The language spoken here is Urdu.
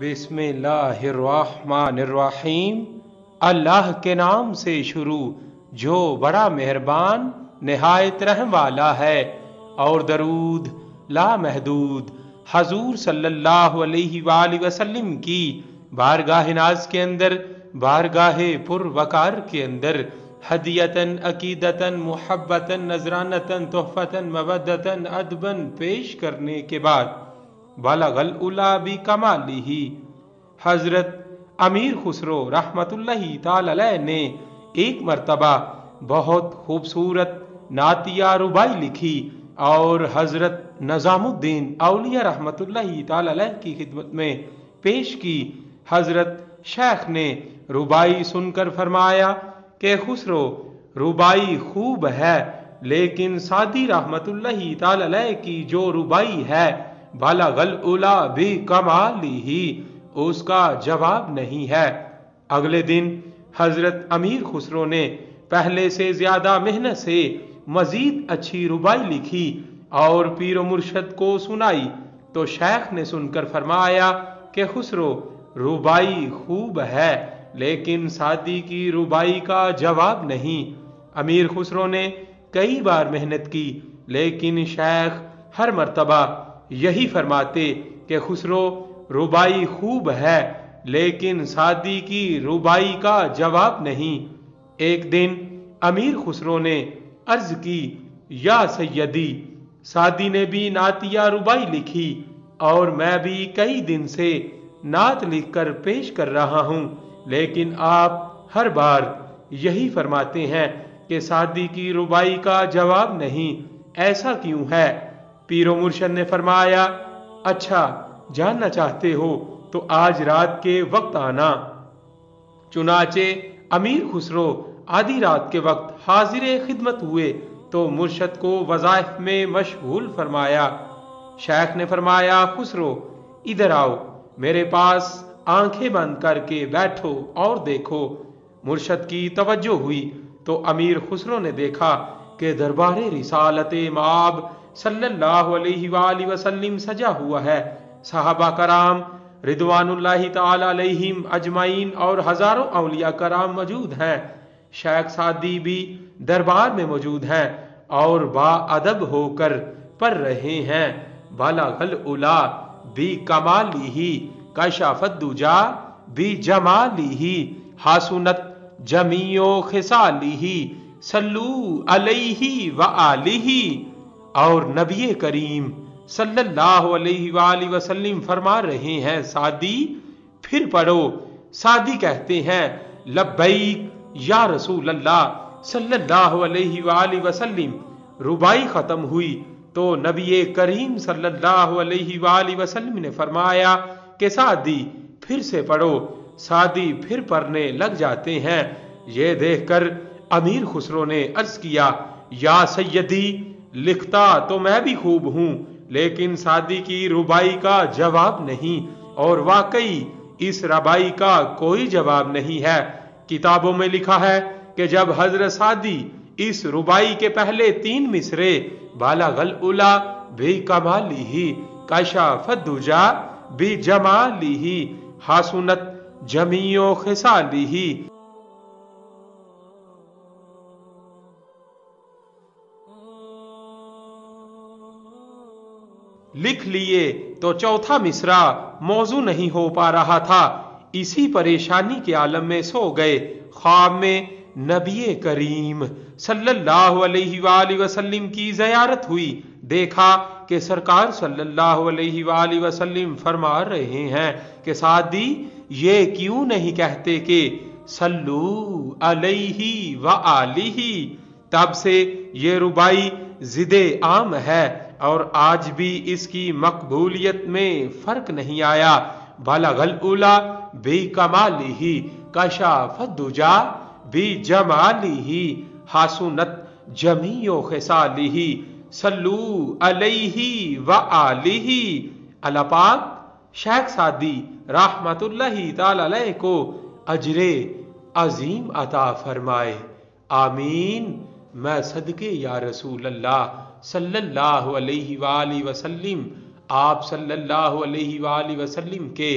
بسم اللہ الرحمن الرحیم۔ اللہ کے نام سے شروع جو بڑا مہربان نہایت رحم والا ہے، اور درود لامحدود حضور صلی اللہ علیہ وآلہ وسلم کی بارگاہ ناز کے اندر، بارگاہ پر وقار کے اندر ہدیتاً عقیدتاً محبتاً نذرانتاً تحفتاً مودتاً ادباً پیش کرنے کے بعد بالغ العلا بکمالہ، حضرت امیر خسرو رحمت اللہ تعالی علیہ نے ایک مرتبہ بہت خوبصورت نعتیہ ربائی لکھی اور حضرت نظام الدین اولیاء رحمت اللہ تعالی علیہ کی خدمت میں پیش کی۔ حضرت شیخ نے ربائی سن کر فرمایا کہ خسرو، ربائی خوب ہے، لیکن سعدی رحمت اللہ تعالی علیہ کی جو ربائی ہے بالغ العلا بکمالہ، اس کا جواب نہیں ہے۔ اگلے دن حضرت امیر خسرو نے پہلے سے زیادہ محنت سے مزید اچھی ربائی لکھی اور پیر و مرشد کو سنائی، تو شیخ نے سن کر فرمایا کہ خسرو، ربائی خوب ہے، لیکن سعدی کی ربائی کا جواب نہیں۔ امیر خسرو نے کئی بار محنت کی، لیکن شیخ ہر مرتبہ یہی فرماتے کہ خسرو، ربائی خوب ہے، لیکن سعدی کی ربائی کا جواب نہیں۔ ایک دن امیر خسرو نے عرض کی، یا سیدی، سعدی نے بھی نعتیہ ربائی لکھی اور میں بھی کئی دن سے نعت لکھ کر پیش کر رہا ہوں، لیکن آپ ہر بار یہی فرماتے ہیں کہ سعدی کی ربائی کا جواب نہیں، ایسا کیوں ہے؟ پیر و مرشد نے فرمایا، اچھا جاننا چاہتے ہو تو آج رات کے وقت آنا۔ چنانچہ امیر خسرو آدھی رات کے وقت حاضر خدمت ہوئے تو مرشد کو وظائف میں مشغول فرمایا۔ شیخ نے فرمایا، خسرو ادھر آؤ، میرے پاس آنکھیں بند کر کے بیٹھو اور دیکھو۔ مرشد کی توجہ ہوئی تو امیر خسرو نے دیکھا کہ دربار رسالت مآب صلی اللہ علیہ وآلہ وسلم سجا ہوا ہے، صحابہ کرام رضوان اللہ تعالی علیہم اجمعین اور ہزاروں اولیاء کرام موجود ہیں۔ شیخ سعدی بھی دربار میں موجود ہیں اور با ادب ہو کر پڑھ رہے ہیں، بالغ العلا بکمالہ کشف الدجی بجمالہ حسنت جمیع خصالہ صلو علیہ وآلہ۔ اور نبی کریم صلی اللہ علیہ وآلہ وسلم فرما رہے ہیں، سعدی پھر پڑھو۔ سعدی کہتے ہیں، لبیک یا رسول اللہ صلی اللہ علیہ وآلہ وسلم۔ ربائی ختم ہوئی تو نبی کریم صلی اللہ علیہ وآلہ وسلم نے فرمایا کہ سعدی پھر سے پڑھو۔ سعدی پھر پڑھنے لگ جاتے ہیں۔ یہ دیکھ کر امیر خسرو نے عرض کیا، یا سیدی، لکھتا تو میں بھی خوب ہوں، لیکن سعدی کی ربائی کا جواب نہیں، اور واقعی اس ربائی کا کوئی جواب نہیں ہے۔ کتابوں میں لکھا ہے کہ جب حضرت سعدی اس ربائی کے پہلے 3 مصرے بالغ العلا بکمالہ کشف الدجی بجمالہ حسنت جمیع خصالہ لکھ لیے تو چوتھا مصرع موزوں نہیں ہو پا رہا تھا۔ اسی پریشانی کے عالم میں سو گئے۔ خواب میں نبی کریم صلی اللہ علیہ وآلہ وسلم کی زیارت ہوئی، دیکھا کہ سرکار صلی اللہ علیہ وآلہ وسلم فرما رہے ہیں کہ سعدی یہ کیوں نہیں کہتے کہ صلو علیہ وآلہ۔ تب سے یہ ربائی ضد عام ہے اور آج بھی اس کی مقبولیت میں فرق نہیں آیا۔ بالغ العلا بکمالہ کشف الدجی بجمالہ حسنت جمیع خصالہ صلو علیہ وآلہ۔ اللہ پاک شیخ سعدی رحمت اللہ تعالی علیہ کو اجر عظیم عطا فرمائے، آمین۔ میں صدقے یا رسول اللہ صلی اللہ علیہ وآلہ وسلم آپ صلی اللہ علیہ وآلہ وسلم کے